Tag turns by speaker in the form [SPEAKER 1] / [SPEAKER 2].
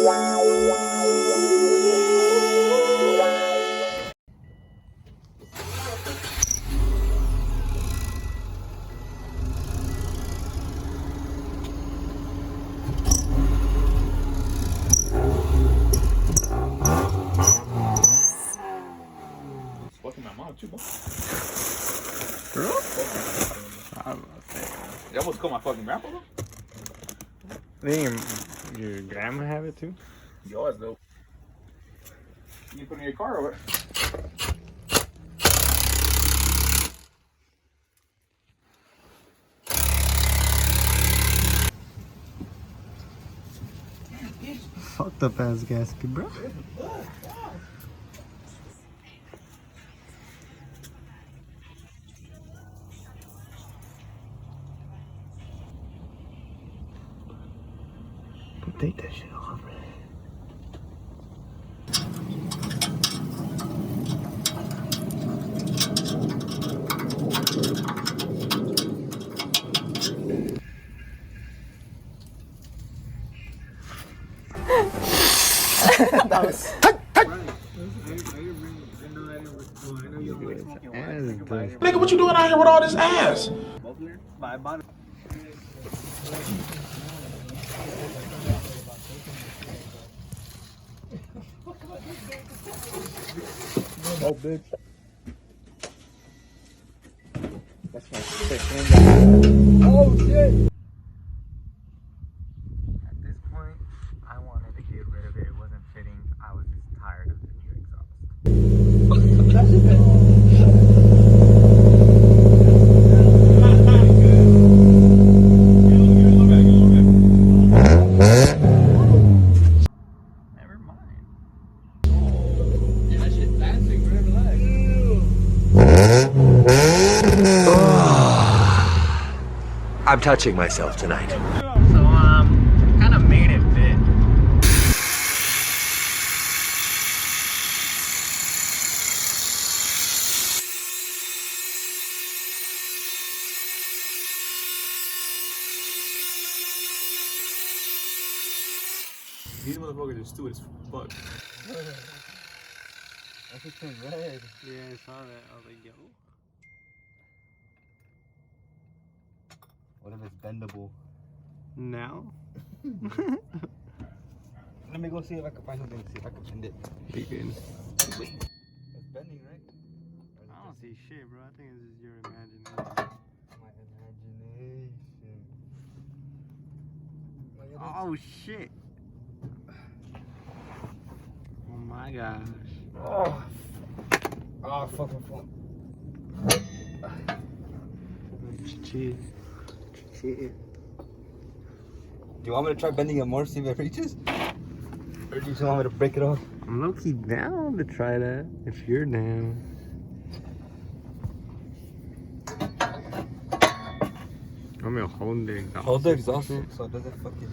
[SPEAKER 1] Fucking my mom too, bro.
[SPEAKER 2] Girl? I was about to say.
[SPEAKER 1] You almost called my fucking grandpa, bro.
[SPEAKER 2] Then your grandma have it too?
[SPEAKER 1] Yours, though. You put it in your car or what?
[SPEAKER 2] Fucked up ass gasket, bro. Take that shit off, man.
[SPEAKER 3] That was.
[SPEAKER 4] Nigga, what you doing out here with all this ass?
[SPEAKER 3] Oh, bitch. That's my sick. Oh, shit.
[SPEAKER 2] At this point, I wanted to get rid of it. It wasn't fitting. I was just tired of the new exhaust.
[SPEAKER 3] That's it.
[SPEAKER 2] Never mind.
[SPEAKER 3] Yeah, that shit's dancing, bro. Relax.
[SPEAKER 5] I'm touching myself tonight.
[SPEAKER 2] So, kind of made it fit.
[SPEAKER 1] These motherfuckers are stupid as fuck.
[SPEAKER 3] That shit turned red.
[SPEAKER 2] Yeah, I saw that. I was like, yo.
[SPEAKER 3] What if it's bendable?
[SPEAKER 2] Now?
[SPEAKER 3] Let me go see if I can find something to see if I can bend it.
[SPEAKER 2] You good.
[SPEAKER 3] It's bending, right?
[SPEAKER 2] I don't see shit, bro. I think it's just your imagination.
[SPEAKER 3] My imagination.
[SPEAKER 2] Oh, shit. Oh, my gosh.
[SPEAKER 3] Oh, oh fuck my phone.
[SPEAKER 2] Cheat.
[SPEAKER 3] Do you want me to try bending it more, see if it reaches? Or do you just want me to break it off?
[SPEAKER 2] I'm low-key down to try that, if you're down. I'm gonna hold the exhaust.
[SPEAKER 3] Hold the exhaust so it doesn't fucking...